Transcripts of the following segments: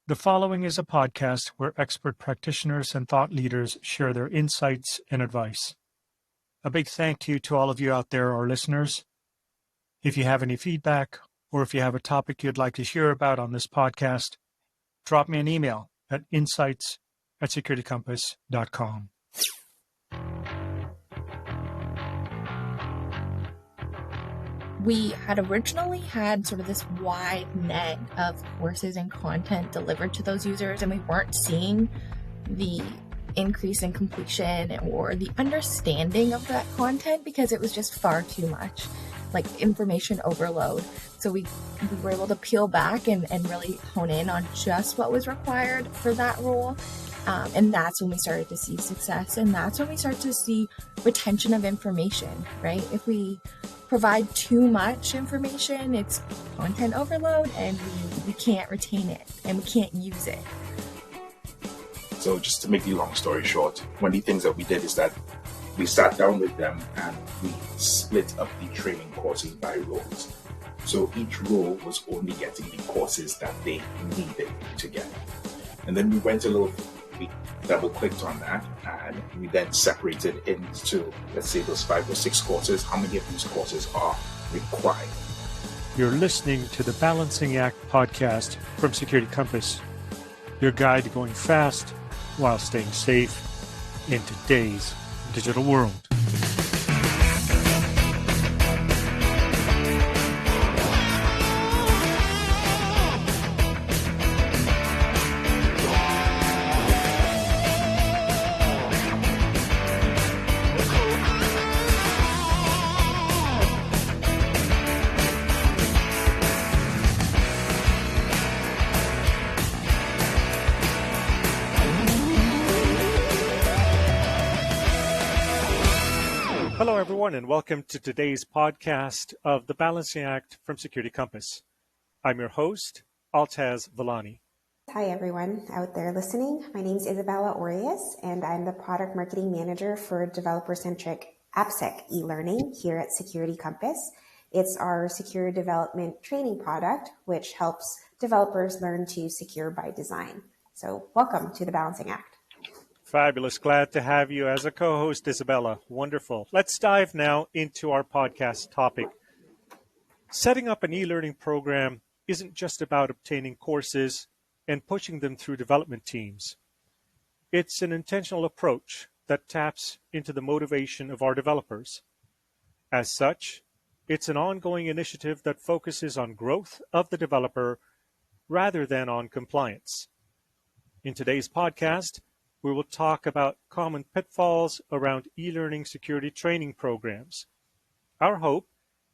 The following is a podcast where expert practitioners and thought leaders share their insights and advice. A big thank you to all of you out there, our listeners. If you have any feedback or if you have a topic you'd like to hear about on this podcast, drop me an email at insights@securitycompass.com. We had originally had sort of this wide net of courses and content delivered to those users, and we weren't seeing the increase in completion or the understanding of that content because it was just far too much, like information overload. So we were able to peel back and really hone in on just what was required for that role. And that's when we started to see success, and that's when we start to see retention of information, right? If we provide too much information, it's content overload, and we can't retain it and we can't use it. So just to make the long story short, one of the things that we did is that we sat down with them and we split up the training courses by roles. So each role was only getting the courses that they needed to get. And then we went we double clicked on that, and we then separated into, let's say, those 5 or 6 courses. How many of these courses are required? You're listening to the Balancing Act podcast from Security Compass, your guide to going fast while staying safe in today's digital world. Hello, everyone, and welcome to today's podcast of the Balancing Act from Security Compass. I'm your host, Altaz Villani. Hi, everyone out there listening. My name is Isabella Orias, and I'm the Product Marketing Manager for Developer-Centric AppSec eLearning here at Security Compass. It's our secure development training product, which helps developers learn to secure by design. So welcome to the Balancing Act. Fabulous. Glad to have you as a co-host, Isabella. Wonderful. Let's dive now into our podcast topic. Setting up an e-learning program isn't just about obtaining courses and pushing them through development teams. It's an intentional approach that taps into the motivation of our developers. As such, it's an ongoing initiative that focuses on growth of the developer rather than on compliance. In today's podcast, we will talk about common pitfalls around e-learning security training programs. Our hope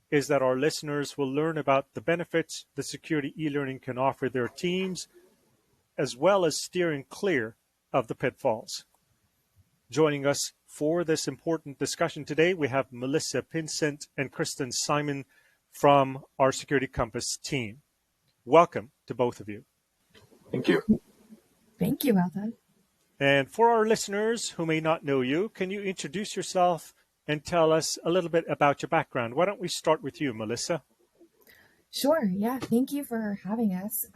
is that our listeners will learn about the benefits the security e-learning can offer their teams, as well as steering clear of the pitfalls. Joining us for this important discussion today, we have Melissa Pinsent and Kristen Simon from our Security Compass team. Welcome to both of you. Thank you. Thank you, Alta. And for our listeners who may not know you, can you introduce yourself and tell us a little bit about your background? Why don't we start with you, Melissa? Sure. Yeah. Thank you for having us.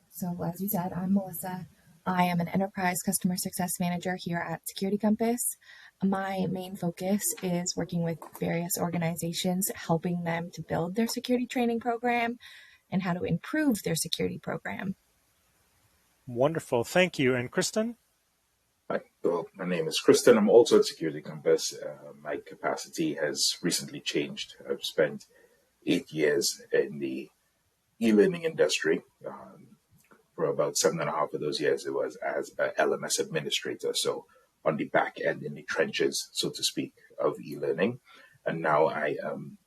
So as you said, I'm Melissa. I am an enterprise customer success manager here at Security Compass. My main focus is working with various organizations, helping them to build their security training program and how to improve their security program. Wonderful. Thank you. And Kristen? Hi, well, my name is Kristen. I'm also at Security Compass. My capacity has recently changed. I've spent 8 years in the e-learning industry. For about 7.5 of those years, it was as an LMS administrator, so on the back end, in the trenches, so to speak, of e-learning. And now I am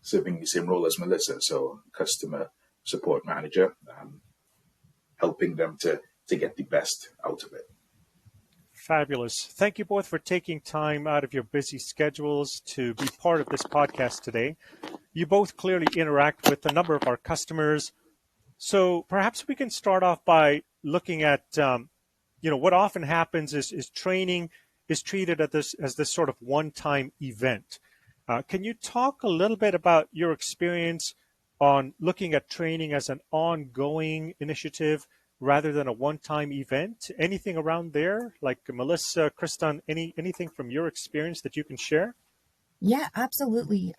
serving the same role as Melissa, so customer support manager, helping them to get the best out of it. Fabulous. Thank you both for taking time out of your busy schedules to be part of this podcast today. You both clearly interact with a number of our customers. So perhaps we can start off by looking at, what often happens is training is treated as this sort of one-time event. Can you talk a little bit about your experience on looking at training as an ongoing initiative rather than a one-time event. Anything around there? Like Melissa, Kristan, anything from your experience that you can share? Yeah, absolutely.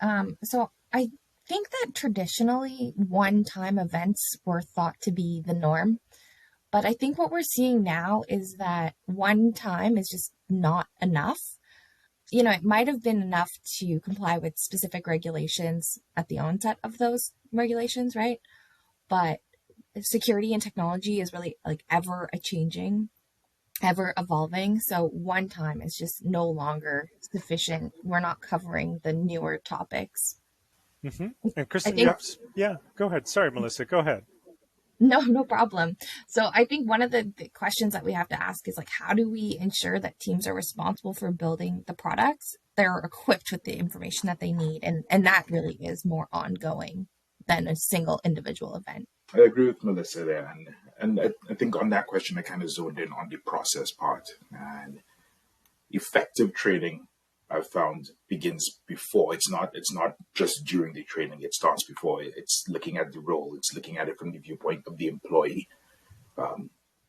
So I think that traditionally one-time events were thought to be the norm. But I think what we're seeing now is that one time is just not enough. It might have been enough to comply with specific regulations at the onset of those regulations, right? But security and technology is really like ever a changing, ever evolving. So one time is just no longer sufficient. We're not covering the newer topics. Mm-hmm. And I Kristen, think yeah, go ahead. Sorry, Melissa, go ahead. no problem. So I think one of the questions that we have to ask is like, how do we ensure that teams are responsible for building the products? They're equipped with the information that they need. And that really is more ongoing than a single individual event. I agree with Melissa there, and I think on that question I kind of zoned in on the process part. And effective training, I've found, begins before. It's not just during the training. It starts before. It's looking at the role. It's looking at it from the viewpoint of the employee.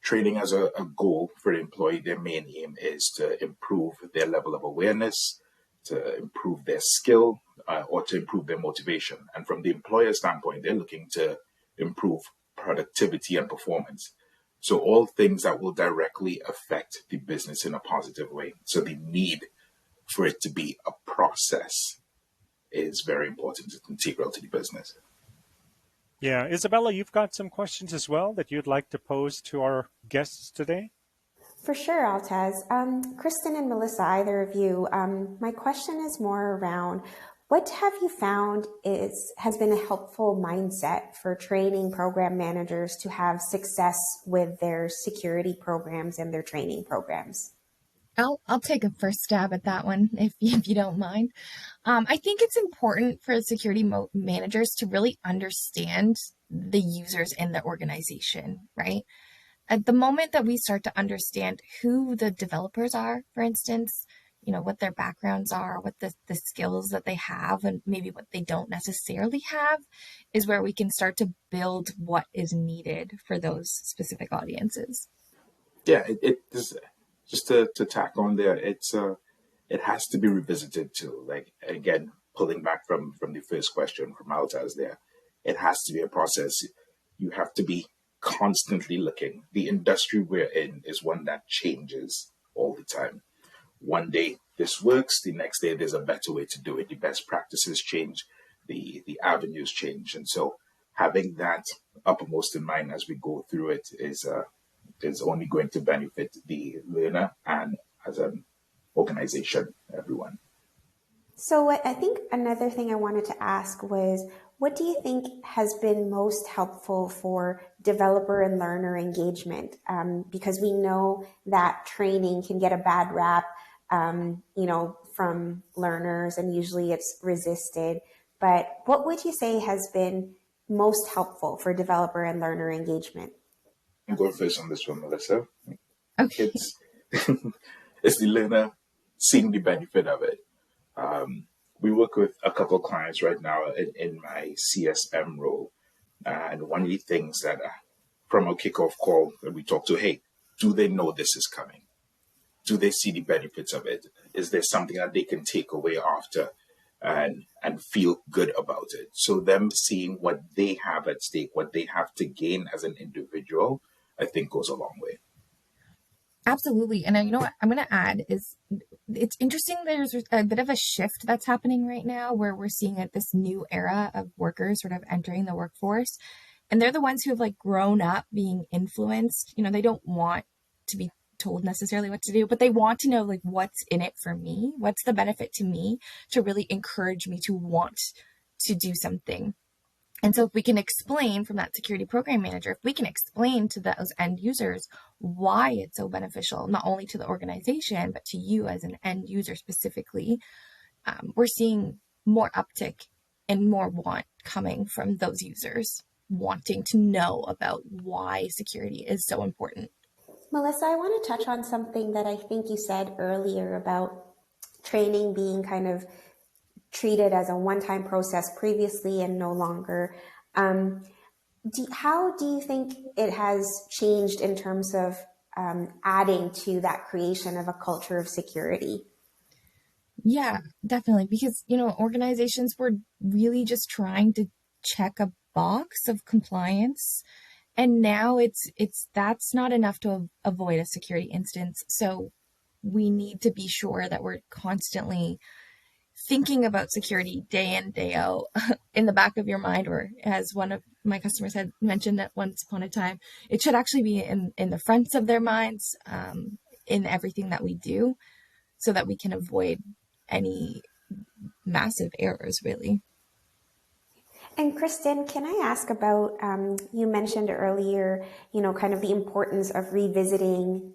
Training as a goal for the employee, their main aim is to improve their level of awareness, to improve their skill, or to improve their motivation. And from the employer standpoint, they're looking to improve productivity and performance. So all things that will directly affect the business in a positive way. So the need for it to be a process is very important. It's integral to the business. Yeah, Isabella, you've got some questions as well that you'd like to pose to our guests today? For sure, Altaz. Kristen and Melissa, either of you, my question is more around what have you found has been a helpful mindset for training program managers to have success with their security programs and their training programs? I'll take a first stab at that one if you don't mind. I think it's important for security managers to really understand the users in the organization, right? At the moment that we start to understand who the developers are, for instance, what their backgrounds are, what the skills that they have, and maybe what they don't necessarily have, is where we can start to build what is needed for those specific audiences. Yeah, it is just to tack on there. It has to be revisited too. Like again, pulling back from the first question from Altaz there, it has to be a process. You have to be constantly looking. The industry we're in is one that changes all the time. One day this works, the next day there's a better way to do it. The best practices change, the avenues change, and so having that uppermost in mind as we go through it is only going to benefit the learner and as an organization, everyone. So I think another thing I wanted to ask was, what do you think has been most helpful for developer and learner engagement? Because we know that training can get a bad rap, from learners, and usually it's resisted. But what would you say has been most helpful for developer and learner engagement? I'm going first on this one, Melissa. Okay. It's it's the learner seeing the benefit of it. We work with a couple of clients right now in my CSM role. And one of the things that from a kickoff call that we talk to, hey, do they know this is coming? Do they see the benefits of it? Is there something that they can take away after and feel good about it? So them seeing what they have at stake, what they have to gain as an individual, I think goes a long way. Absolutely. And you know what I'm going to add is it's interesting. There's a bit of a shift that's happening right now where we're seeing this new era of workers sort of entering the workforce. And they're the ones who have like grown up being influenced. They don't want to be told necessarily what to do, but they want to know like what's in it for me, what's the benefit to me, to really encourage me to want to do something. And so if we can explain from that security program manager, if we can explain to those end users why it's so beneficial, not only to the organization, but to you as an end user specifically, we're seeing more uptick and more want coming from those users wanting to know about why security is so important. Melissa, I want to touch on something that I think you said earlier about training being kind of treated as a one-time process previously and no longer. How do you think it has changed in terms of adding to that creation of a culture of security? Yeah, definitely. Because, organizations were really just trying to check a box of compliance. And now that's not enough to avoid a security instance. So we need to be sure that we're constantly thinking about security day in, day out in the back of your mind, or as one of my customers had mentioned at once upon a time, it should actually be in the fronts of their minds, in everything that we do, so that we can avoid any massive errors, really. And Kristen, can I ask about, you mentioned earlier, kind of the importance of revisiting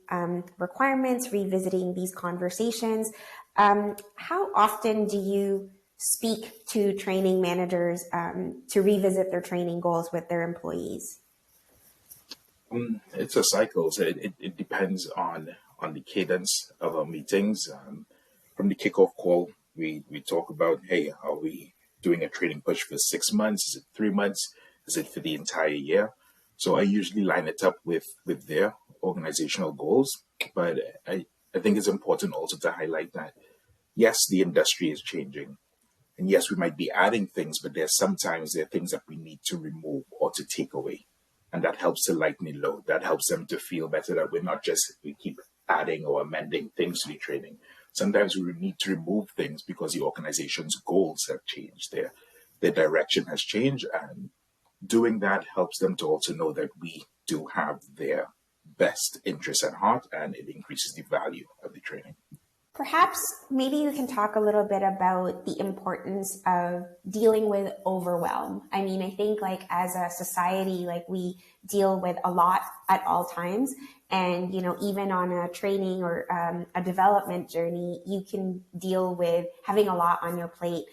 requirements, revisiting these conversations. How often do you speak to training managers to revisit their training goals with their employees? It's a cycle. So it depends on the cadence of our meetings. From the kickoff call, we talk about, hey, are we doing a training push for 6 months? Is it 3 months? Is it for the entire year? So I usually line it up with their organizational goals. But I think it's important also to highlight that, yes, the industry is changing. And yes, we might be adding things, but sometimes there are things that we need to remove or to take away. And that helps to lighten the load. That helps them to feel better that we keep adding or amending things to the training. Sometimes we need to remove things because the organization's goals have changed. Their direction has changed. And doing that helps them to also know that we do have their best interests at heart, and it increases the value of the training. Perhaps maybe you can talk a little bit about the importance of dealing with overwhelm. I mean, I think like as a society, like we deal with a lot at all times. And, even on a training or a development journey, you can deal with having a lot on your plate.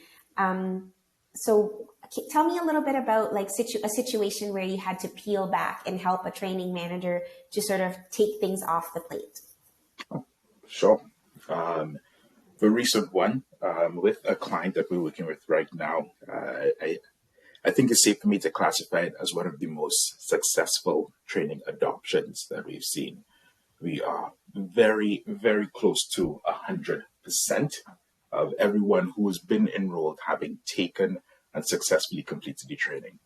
So tell me a little bit about like a situation where you had to peel back and help a training manager to sort of take things off the plate. Sure. The recent one with a client that we're working with right now, I think it's safe for me to classify it as one of the most successful training adoptions that we've seen. We are very, very close to 100% of everyone who has been enrolled having taken and successfully completed the training.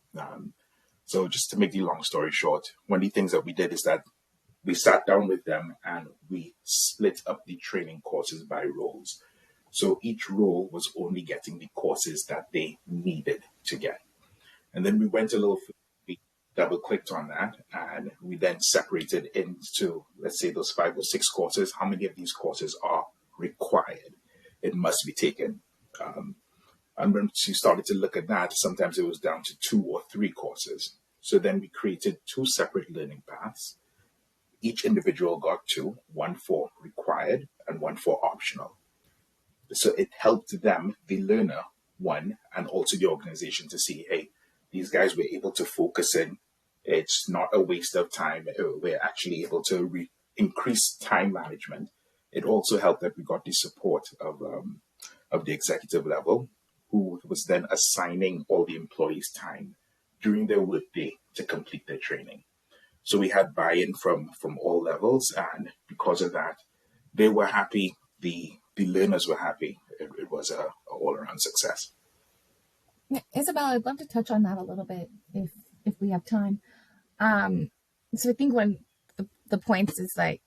So just to make the long story short, one of the things that we did is that we sat down with them and we split up the training courses by roles. So each role was only getting the courses that they needed to get. And then we went a little further, we double clicked on that, and we then separated into, let's say, those 5 or 6 courses. How many of these courses are required? It must be taken. And when she started to look at that, sometimes it was down to 2 or 3 courses. So then we created 2 separate learning paths. Each individual got 2, one for required and one for optional. So it helped them, the learner, one, and also the organization to see, hey, these guys were able to focus in. It's not a waste of time. We're actually able to increase time management. It also helped that we got the support of the executive level, who was then assigning all the employees time during their workday to complete their training. So we had buy-in from all levels, and because of that, they were happy. The learners were happy. It was a all-around success. Yeah, Isabella, I'd love to touch on that a little bit if we have time. So I think one the points is like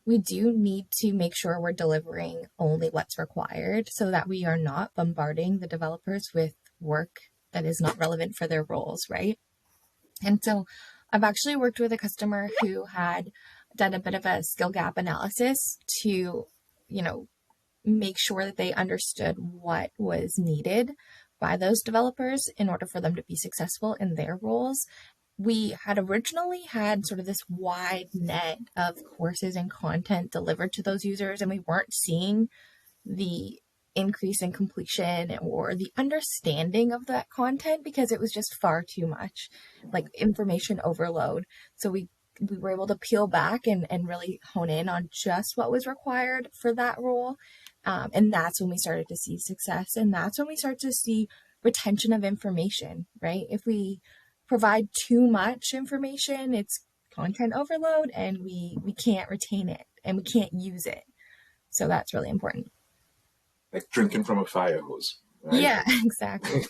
we do need to make sure we're delivering only what's required so that we are not bombarding the developers with work that is not relevant for their roles, right? And so I've actually worked with a customer who had done a bit of a skill gap analysis to, make sure that they understood what was needed by those developers in order for them to be successful in their roles. We had originally had sort of this wide net of courses and content delivered to those users, and we weren't seeing the increase in completion or the understanding of that content because it was just far too much, like information overload. So we were able to peel back and really hone in on just what was required for that role. And that's when we started to see success. And that's when we start to see retention of information, right? If we provide too much information, it's content overload, and we can't retain it and we can't use it. So that's really important. Like drinking from a fire hose, right? Yeah, exactly.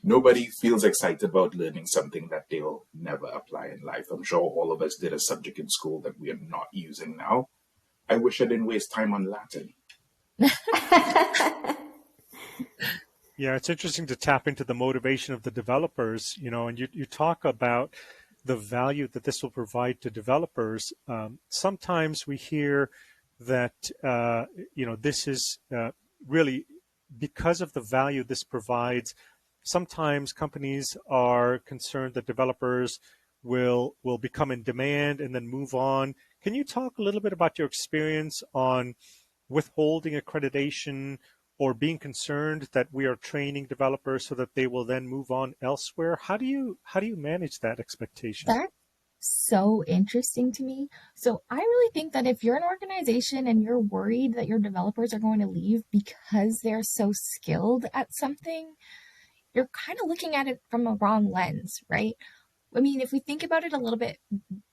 Nobody feels excited about learning something that they'll never apply in life. I'm sure all of us did a subject in school that we are not using now. I wish I didn't waste time on Latin. Yeah, it's interesting to tap into the motivation of the developers, and you talk about the value that this will provide to developers. Sometimes we hear that, this is really because of the value this provides. Sometimes companies are concerned that developers will become in demand and then move on. Can you talk a little bit about your experience on withholding accreditation or being concerned that we are training developers so that they will then move on elsewhere? How do you manage that expectation? That's so interesting to me. So I really think that if you're an organization and you're worried that your developers are going to leave because they're so skilled at something, you're kind of looking at it from a wrong lens, right? I mean, if we think about it a little bit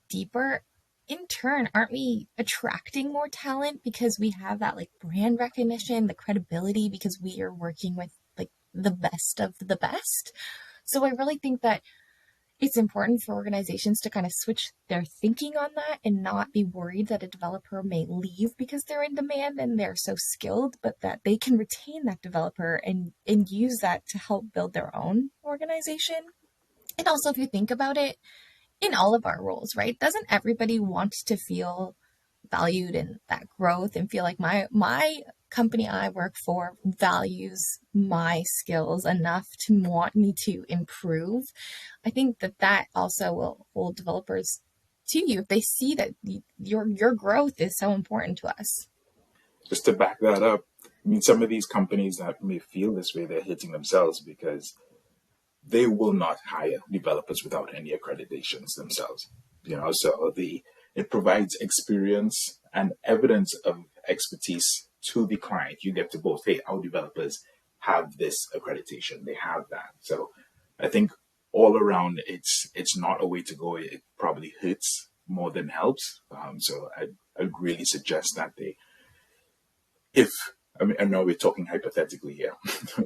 deeper, in turn, aren't we attracting more talent because we have that like brand recognition, the credibility, because we are working with like the best of the best? So I really think that it's important for organizations to kind of switch their thinking on that and not be worried that a developer may leave because they're in demand and they're so skilled, but that they can retain that developer and use that to help build their own organization. And also, if you think about it, in all of our roles, right? Doesn't everybody want to feel valued in that growth and feel like my company I work for values my skills enough to want me to improve? I think that also will hold developers to you if they see that your growth is so important to us. Just to back that up, I mean, some of these companies that may feel this way, they're hitting themselves because they will not hire developers without any accreditations themselves. So it provides experience and evidence of expertise to the client. You get to both, hey, our developers have this accreditation, they have that. So I think all around, it's not a way to go. It probably hurts more than helps. So I'd really suggest that I know we're talking hypothetically here,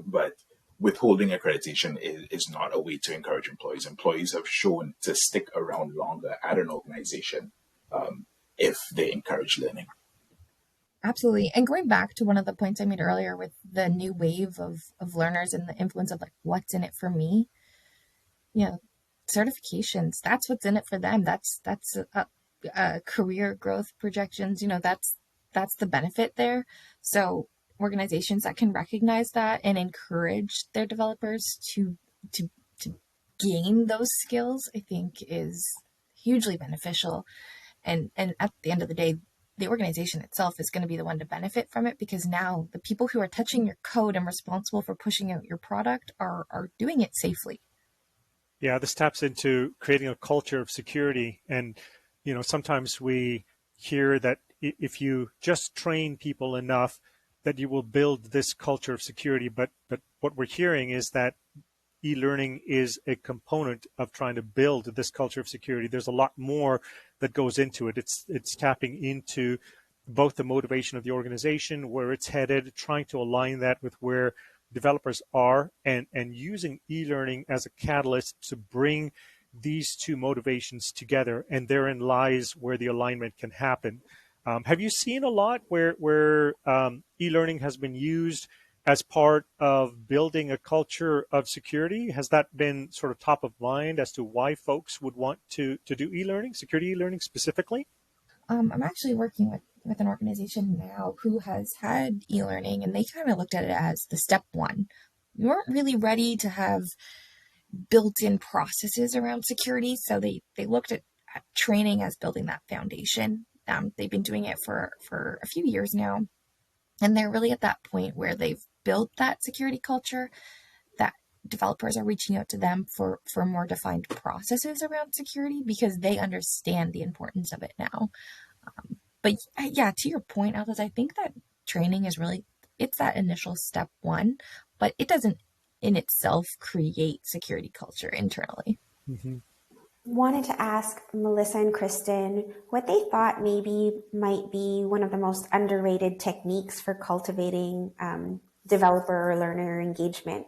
but withholding accreditation is not a way to encourage employees. Employees have shown to stick around longer at an organization if they encourage learning. Absolutely. And going back to one of the points I made earlier with the new wave of learners and the influence of like, what's in it for me? Certifications, that's what's in it for them. That's career growth projections. That's the benefit there. So organizations that can recognize that and encourage their developers to gain those skills, I think is hugely beneficial. And at the end of the day, the organization itself is going to be the one to benefit from it, because now the people who are touching your code and responsible for pushing out your product are doing it safely. Yeah, this taps into creating a culture of security. And, sometimes we hear that if you just train people enough, that you will build this culture of security. But what we're hearing is that e-learning is a component of trying to build this culture of security. There's a lot more that goes into it. It's tapping into both the motivation of the organization, where it's headed, trying to align that with where developers are, and using e-learning as a catalyst to bring these two motivations together. And therein lies where the alignment can happen. Have you seen a lot where e-learning has been used as part of building a culture of security? Has that been sort of top of mind as to why folks would want to do e-learning, security e-learning specifically? I'm actually working with an organization now who has had e-learning, and they kind of looked at it as the step one. We weren't really ready to have built-in processes around security, so they looked at training as building that foundation. They've been doing it for a few years now, and they're really at that point where they've built that security culture that developers are reaching out to them for more defined processes around security because they understand the importance of it now. But yeah, to your point, Alice, I think that training is really, it's that initial step one, but it doesn't in itself create security culture internally. Wanted to ask Melissa and Kristen what they thought maybe might be one of the most underrated techniques for cultivating developer or learner engagement.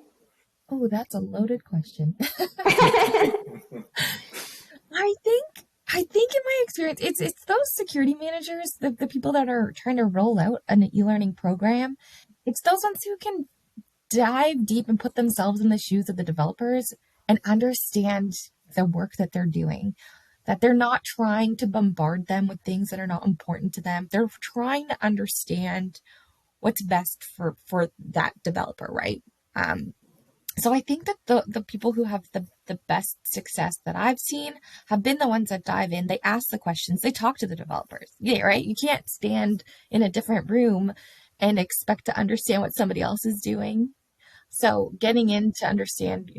Oh, that's a loaded question. I think in my experience, it's those security managers, the people that are trying to roll out an e-learning program. It's those ones who can dive deep and put themselves in the shoes of the developers and understand the work that they're doing. That they're not trying to bombard them with things that are not important to them. They're trying to understand what's best for that developer, right? So I think that the people who have the best success that I've seen have been the ones that dive in. They ask the questions. They talk to the developers. Yeah, right? You can't stand in a different room and expect to understand what somebody else is doing. So getting in to understand,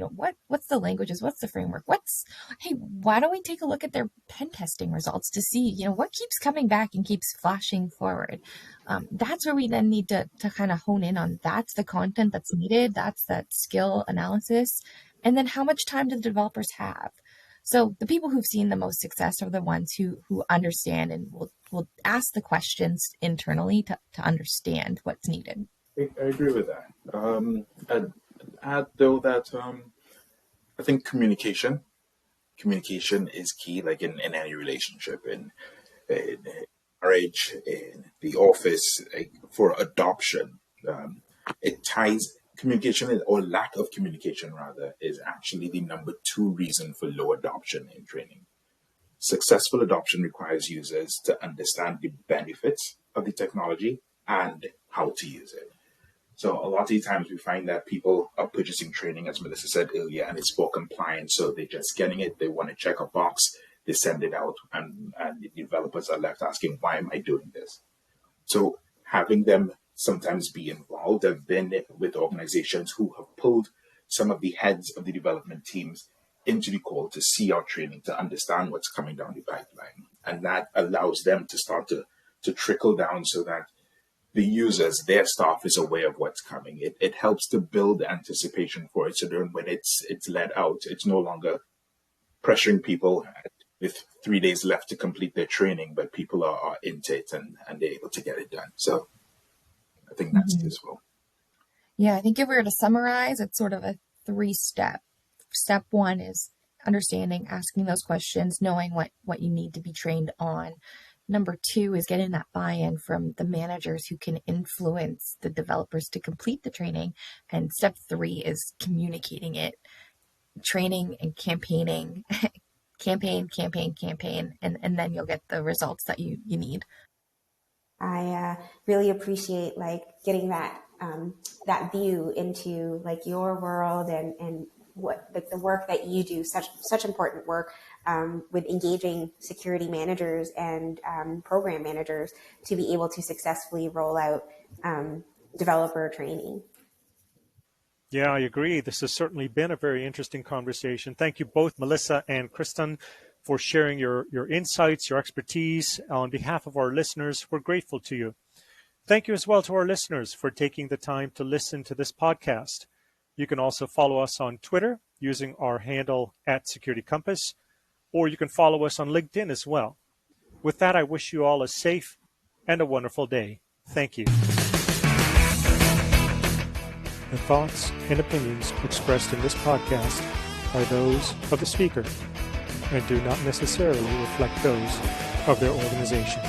what's the languages, what's the framework, hey, why don't we take a look at their pen testing results to see, what keeps coming back and keeps flashing forward. That's where we then need to kind of hone in on. That's the content that's needed. That's that skill analysis. And then how much time do the developers have? So the people who've seen the most success are the ones who understand and will ask the questions internally to understand what's needed. I agree with that. I'd add though that I think communication is key, like in any relationship, in marriage, in the office, like for adoption. It ties communication, or lack of communication rather, is actually the number 2 reason for low adoption in training. Successful adoption requires users to understand the benefits of the technology and how to use it. So a lot of the times we find that people are purchasing training, as Melissa said earlier, and it's for compliance. So they're just getting it. They want to check a box. They send it out, and the developers are left asking, why am I doing this? So having them sometimes be involved. I've been with organizations who have pulled some of the heads of the development teams into the call to see our training, to understand what's coming down the pipeline. And that allows them to start to trickle down so that the users, their staff, is aware of what's coming. It helps to build anticipation for it. So then when it's let out, it's no longer pressuring people with 3 days left to complete their training, but people are into it and they're able to get it done. So I think that's useful. Yeah, I think if we were to summarize, it's sort of a 3-step. Step 1 is understanding, asking those questions, knowing what you need to be trained on. Number 2 is getting that buy-in from the managers who can influence the developers to complete the training. And step 3 is communicating it, training and campaigning, campaign, and then you'll get the results that you need. I really appreciate getting that that view into your world and what the work that you do, such important work with engaging security managers and program managers to be able to successfully roll out developer training. Yeah, I agree. This has certainly been a very interesting conversation. Thank you both, Melissa and Kristen, for sharing your insights, your expertise. On behalf of our listeners, we're grateful to you. Thank you as well to our listeners for taking the time to listen to this podcast. You can also follow us on Twitter using our handle @SecurityCompass, or you can follow us on LinkedIn as well. With that, I wish you all a safe and a wonderful day. Thank you. The thoughts and opinions expressed in this podcast are those of the speaker and do not necessarily reflect those of their organization.